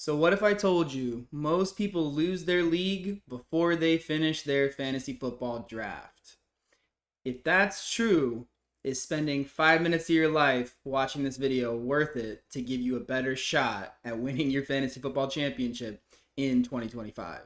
So what if I told you most people lose their league before they finish their fantasy football draft? If that's true, is spending 5 minutes of your life watching this video worth it to give you a better shot at winning your fantasy football championship in 2025?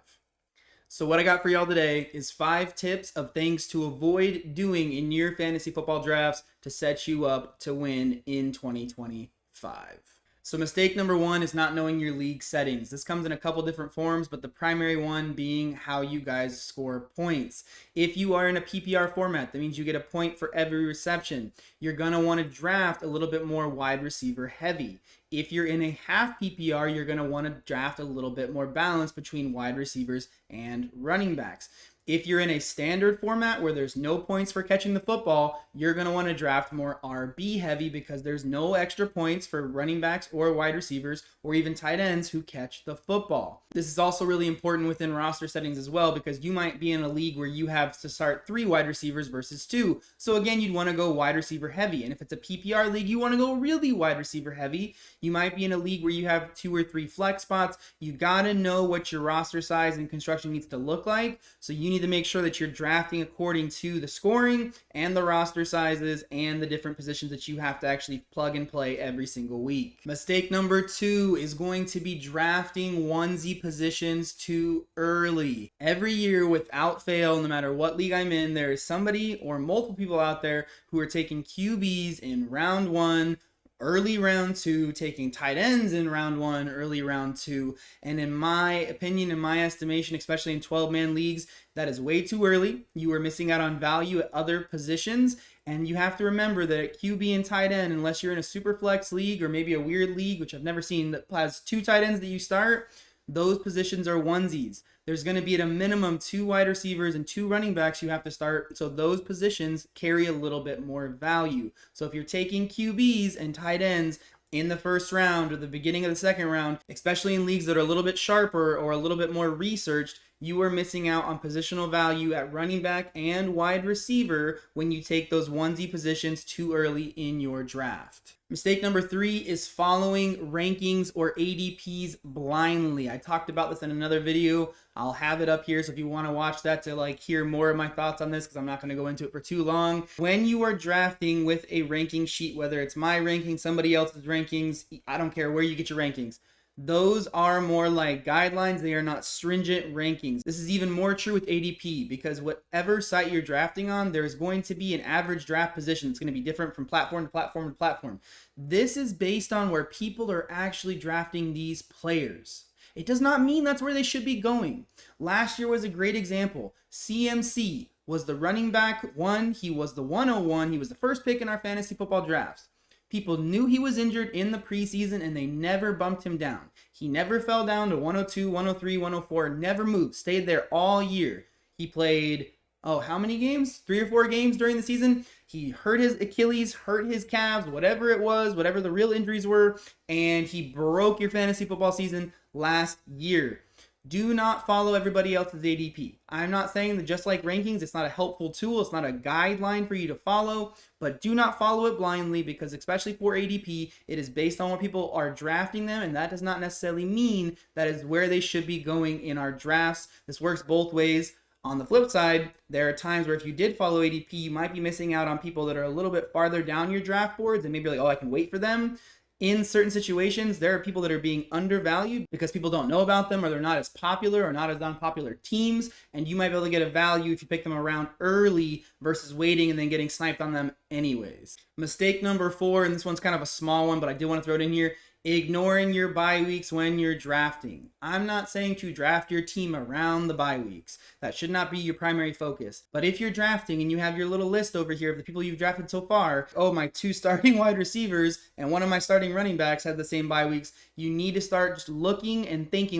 So what I got for y'all today is 5 tips of things to avoid doing in your fantasy football drafts to set you up to win in 2025. So mistake number 1 is not knowing your league settings. This comes in a couple different forms, but the primary one being how you guys score points. If you are in a PPR format, that means you get a point for every reception. You're going to want to draft a little bit more wide receiver heavy. If you're in a half PPR, you're going to want to draft a little bit more balance between wide receivers and running backs. If you're in a standard format where there's no points for catching the football, you're going to want to draft more RB heavy because there's no extra points for running backs or wide receivers or even tight ends who catch the football. This is also really important within roster settings as well because you might be in a league where you have to start 3 wide receivers versus 2. So again, you'd want to go wide receiver heavy. And if it's a PPR league, you want to go really wide receiver heavy. You might be in a league where you have 2 or 3 flex spots. You got to know what your roster size and construction needs to look like. So you need to make sure that you're drafting according to the scoring and the roster sizes and the different positions that you have to actually plug and play every single week. Mistake number 2 is going to be drafting onesie positions too early. Every year without fail, no matter what league I'm in, there is somebody or multiple people out there who are taking QBs in round 1, early round 2, taking tight ends in round 1, early round 2. And in my opinion, in my estimation, especially in 12-man leagues, that is way too early. You are missing out on value at other positions. And you have to remember that at QB and tight end, unless you're in a super flex league or maybe a weird league, which I've never seen, that has 2 tight ends that you start, those positions are onesies. There's going to be at a minimum 2 wide receivers and 2 running backs you have to start. So those positions carry a little bit more value. So if you're taking QBs and tight ends in the first round or the beginning of the second round, especially in leagues that are a little bit sharper or a little bit more researched, you are missing out on positional value at running back and wide receiver when you take those onesie positions too early in your draft. Mistake number 3 is following rankings or ADPs blindly. I talked about this in another video. I'll have it up here, so if you want to watch that to hear more of my thoughts on this, because I'm not going to go into it for too long. When you are drafting with a ranking sheet, whether it's my ranking, somebody else's rankings, I don't care where you get your rankings, those are more like guidelines. They are not stringent rankings. This is even more true with ADP because whatever site you're drafting on, there's going to be an average draft position. It's going to be different from platform to platform to platform. This is based on where people are actually drafting these players. It does not mean that's where they should be going. Last year was a great example. CMC was the running back 1. He was the 101. He was the first pick in our fantasy football drafts. People knew he was injured in the preseason and they never bumped him down. He never fell down to 102, 103, 104, never moved, stayed there all year. He played, how many games? 3 or 4 games during the season. He hurt his Achilles, hurt his calves, whatever it was, whatever the real injuries were, and he broke your fantasy football season last year. Do not follow everybody else's ADP. I'm not saying that just like rankings, it's not a helpful tool. It's not a guideline for you to follow, but do not follow it blindly because especially for ADP, it is based on where people are drafting them. And that does not necessarily mean that is where they should be going in our drafts. This works both ways. On the flip side, there are times where if you did follow ADP, you might be missing out on people that are a little bit farther down your draft boards and maybe I can wait for them. In certain situations, there are people that are being undervalued because people don't know about them or they're not as popular or not as on popular teams. And you might be able to get a value if you pick them around early versus waiting and then getting sniped on them anyways. Mistake number 4, and this one's kind of a small one, but I do want to throw it in here. Ignoring your bye weeks when you're drafting. I'm not saying to draft your team around the bye weeks. That should not be your primary focus. But if you're drafting and you have your little list over here of the people you've drafted so far, my 2 starting wide receivers and 1 of my starting running backs had the same bye weeks, you need to start just looking and thinking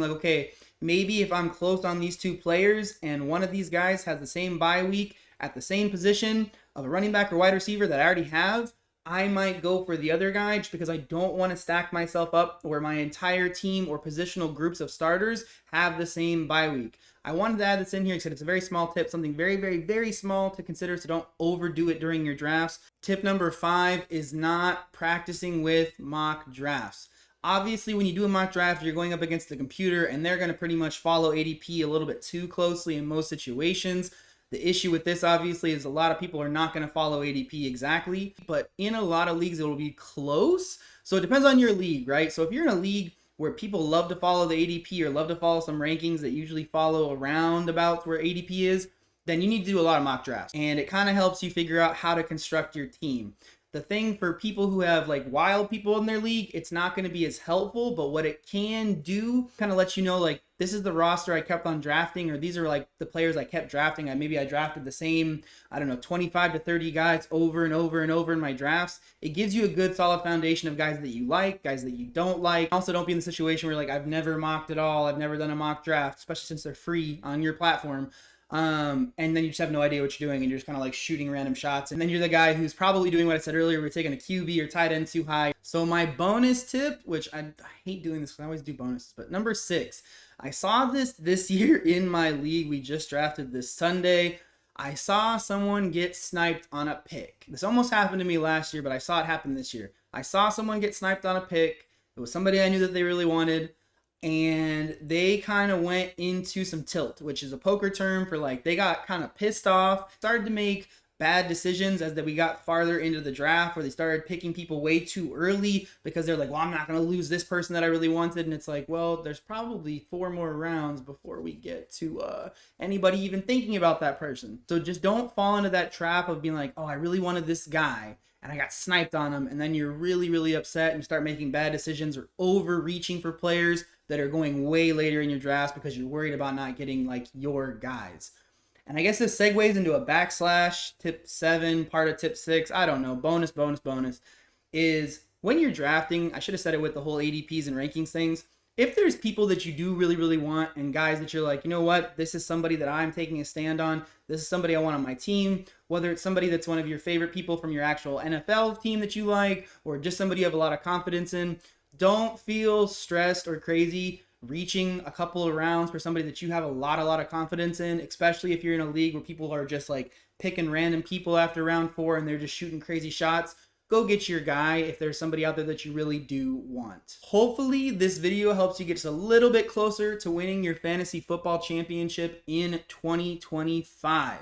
maybe if I'm close on these 2 players and one of these guys has the same bye week at the same position of a running back or wide receiver that I already have, I might go for the other guy just because I don't want to stack myself up where my entire team or positional groups of starters have the same bye week. I wanted to add this in here because it's a very small tip, something very, very, very small to consider, so don't overdo it during your drafts. Tip number 5 is not practicing with mock drafts. Obviously, when you do a mock draft, you're going up against the computer, and they're going to pretty much follow ADP a little bit too closely in most situations. The issue with this, obviously, is a lot of people are not going to follow ADP exactly, but in a lot of leagues, it will be close. So it depends on your league, right? So if you're in a league where people love to follow the ADP or love to follow some rankings that usually follow around about where ADP is, then you need to do a lot of mock drafts. And it kind of helps you figure out how to construct your team. The thing for people who have like wild people in their league, it's not going to be as helpful, but what it can do kind of lets you know, like, this is the roster I kept on drafting, or these are like the players I kept drafting. Maybe I drafted the same, 25 to 30 guys over and over and over in my drafts. It gives you a good solid foundation of guys that you like, guys that you don't like. Also, don't be in the situation where like, I've never mocked at all. I've never done a mock draft, especially since they're free on your platform. And then you just have no idea what you're doing, and you're just kind of like shooting random shots. And then you're the guy who's probably doing what I said earlier. We're taking a QB or tight end too high. So my bonus tip, which I hate doing this because I always do bonuses, but number 6, I saw this year in my league. We just drafted this Sunday. I saw someone get sniped on a pick. This almost happened to me last year, but I saw it happen this year. I saw someone get sniped on a pick. It was somebody I knew that they really wanted. And they kind of went into some tilt, which is a poker term for like they got kind of pissed off, started to make bad decisions as that we got farther into the draft, where they started picking people way too early because they're like, well, I'm not going to lose this person that I really wanted. And it's like, well, there's probably 4 more rounds before we get to anybody even thinking about that person. So just don't fall into that trap of being like, oh, I really wanted this guy and I got sniped on him. And then you're really, really upset and you start making bad decisions or overreaching for players that are going way later in your drafts because you're worried about not getting like your guys. And I guess this segues into a backslash tip 7, part of tip 6. I don't know. Bonus is when you're drafting. I should have said it with the whole ADPs and rankings things. If there's people that you do really, really want and guys that you're like, you know what, this is somebody that I'm taking a stand on. This is somebody I want on my team, whether it's somebody that's one of your favorite people from your actual NFL team that you like, or just somebody you have a lot of confidence in. Don't feel stressed or crazy reaching a couple of rounds for somebody that you have a lot of confidence in, especially if you're in a league where people are just like picking random people after round 4 and they're just shooting crazy shots. Go get your guy if there's somebody out there that you really do want. Hopefully this video helps you get just a little bit closer to winning your fantasy football championship in 2025.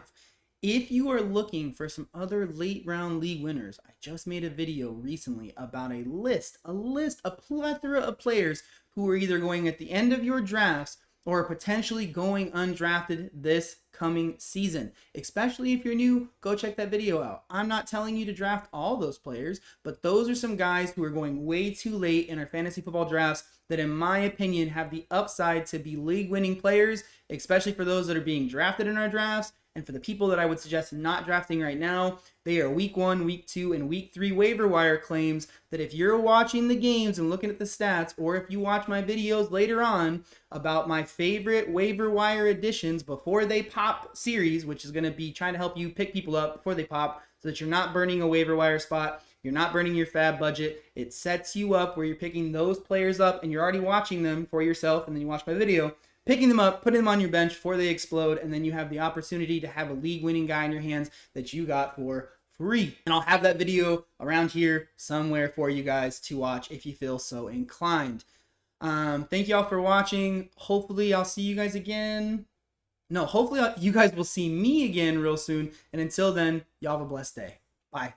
If you are looking for some other late round league winners, I just made a video recently about a plethora of players who are either going at the end of your drafts or potentially going undrafted this coming season. Especially if you're new, go check that video out. I'm not telling you to draft all those players, but those are some guys who are going way too late in our fantasy football drafts that, in my opinion, have the upside to be league winning players, especially for those that are being drafted in our drafts. And for the people that I would suggest not drafting right now, they are week 1, week 2, and week 3 waiver wire claims that if you're watching the games and looking at the stats, or if you watch my videos later on about my favorite waiver wire additions before they pop series, which is going to be trying to help you pick people up before they pop so that you're not burning a waiver wire spot, you're not burning your fab budget. It sets you up where you're picking those players up and you're already watching them for yourself, and then you watch my video, picking them up, putting them on your bench before they explode, and then you have the opportunity to have a league-winning guy in your hands that you got for free. And I'll have that video around here somewhere for you guys to watch if you feel so inclined. Thank you all for watching. Hopefully I'll see you guys again. No, hopefully you guys will see me again real soon. And until then, y'all have a blessed day. Bye.